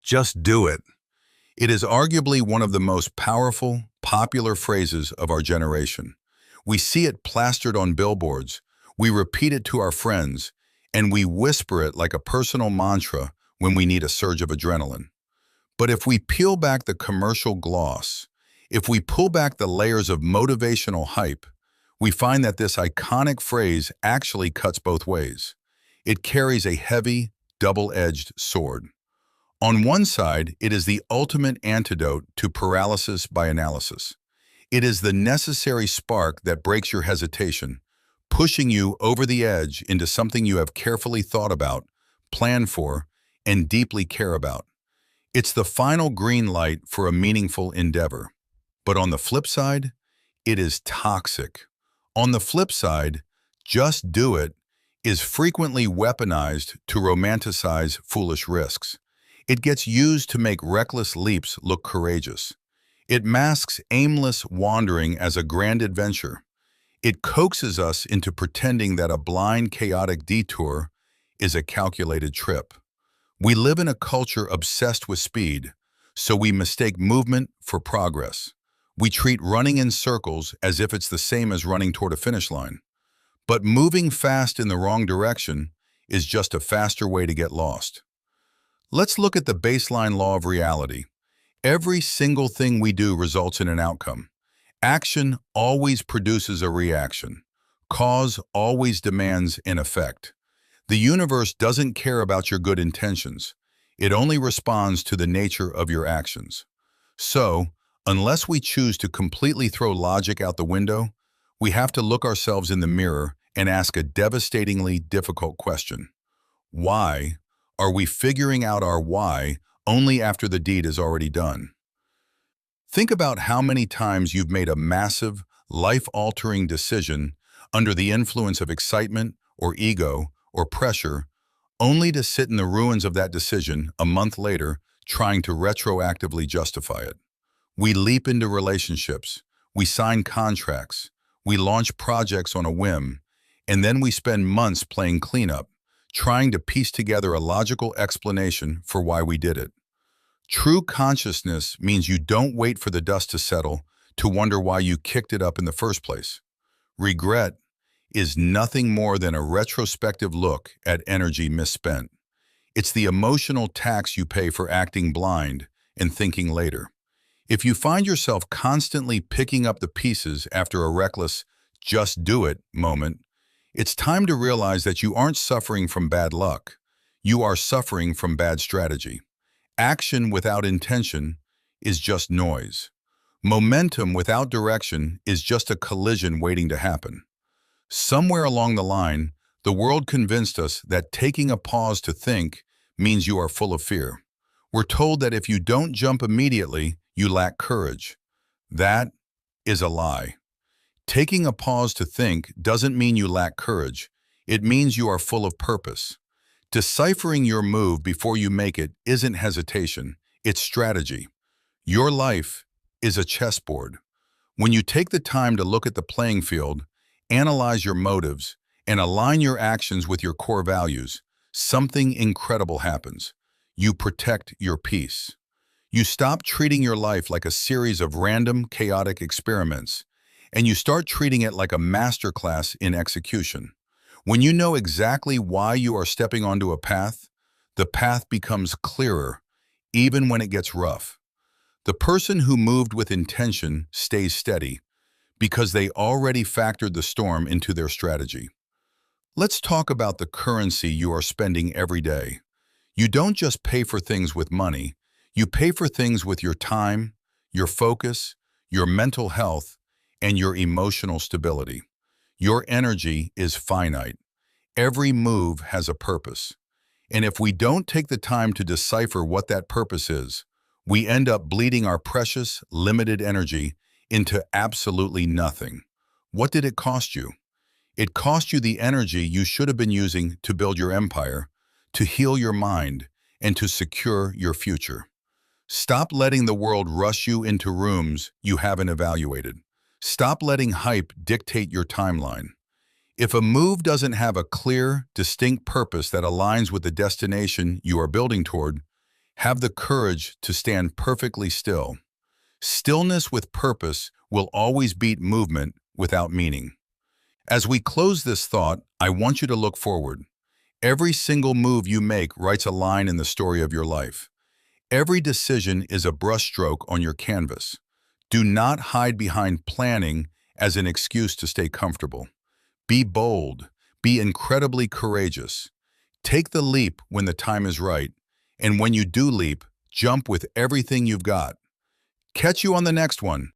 Just do it. It is arguably one of the most powerful, popular phrases of our generation. We see it plastered on billboards, we repeat it to our friends, and we whisper it like a personal mantra when we need a surge of adrenaline. But if we peel back the commercial gloss, if we pull back the layers of motivational hype, we find that this iconic phrase actually cuts both ways. It carries a heavy, double-edged sword. On one side, it is the ultimate antidote to paralysis by analysis. It is the necessary spark that breaks your hesitation, pushing you over the edge into something you have carefully thought about, planned for, and deeply care about. It's the final green light for a meaningful endeavor. But on the flip side, it is toxic. On the flip side, just do it is frequently weaponized to romanticize foolish risks. It gets used to make reckless leaps look courageous. It masks aimless wandering as a grand adventure. It coaxes us into pretending that a blind, chaotic detour is a calculated trip. We live in a culture obsessed with speed, so we mistake movement for progress. We treat running in circles as if it's the same as running toward a finish line. But moving fast in the wrong direction is just a faster way to get lost. Let's look at the baseline law of reality. Every single thing we do results in an outcome. Action always produces a reaction. Cause always demands an effect. The universe doesn't care about your good intentions. It only responds to the nature of your actions. So, unless we choose to completely throw logic out the window, we have to look ourselves in the mirror and ask a devastatingly difficult question. Why are we figuring out our why only after the deed is already done? Think about how many times you've made a massive, life-altering decision under the influence of excitement or ego or pressure, only to sit in the ruins of that decision a month later trying to retroactively justify it. We leap into relationships, we sign contracts, we launch projects on a whim, and then we spend months playing cleanup, trying to piece together a logical explanation for why we did it. True consciousness means you don't wait for the dust to settle to wonder why you kicked it up in the first place. Regret is nothing more than a retrospective look at energy misspent. It's the emotional tax you pay for acting blind and thinking later. If you find yourself constantly picking up the pieces after a reckless, just do it moment, it's time to realize that you aren't suffering from bad luck. You are suffering from bad strategy. Action without intention is just noise. Momentum without direction is just a collision waiting to happen. Somewhere along the line, the world convinced us that taking a pause to think means you are full of fear. We're told that if you don't jump immediately, you lack courage. That is a lie. Taking a pause to think doesn't mean you lack courage. It means you are full of purpose. Deciphering your move before you make it isn't hesitation, it's strategy. Your life is a chessboard. When you take the time to look at the playing field, analyze your motives, and align your actions with your core values, something incredible happens. You protect your peace. You stop treating your life like a series of random, chaotic experiments, and you start treating it like a masterclass in execution. When you know exactly why you are stepping onto a path, the path becomes clearer, even when it gets rough. The person who moved with intention stays steady because they already factored the storm into their strategy. Let's talk about the currency you are spending every day. You don't just pay for things with money, you pay for things with your time, your focus, your mental health, and your emotional stability. Your energy is finite. Every move has a purpose. And if we don't take the time to decipher what that purpose is, we end up bleeding our precious, limited energy into absolutely nothing. What did it cost you? It cost you the energy you should have been using to build your empire, to heal your mind, and to secure your future. Stop letting the world rush you into rooms you haven't evaluated. Stop letting hype dictate your timeline. If a move doesn't have a clear, distinct purpose that aligns with the destination you are building toward, Have the courage to stand perfectly still. Stillness with purpose will always beat movement without meaning. As we close this thought, I want you to look forward. Every single move you make writes a line in the story of your life. Every decision is a brushstroke on your canvas. Do not hide behind planning as an excuse to stay comfortable. Be bold. Be incredibly courageous. Take the leap when the time is right, and when you do leap, jump with everything you've got. Catch you on the next one.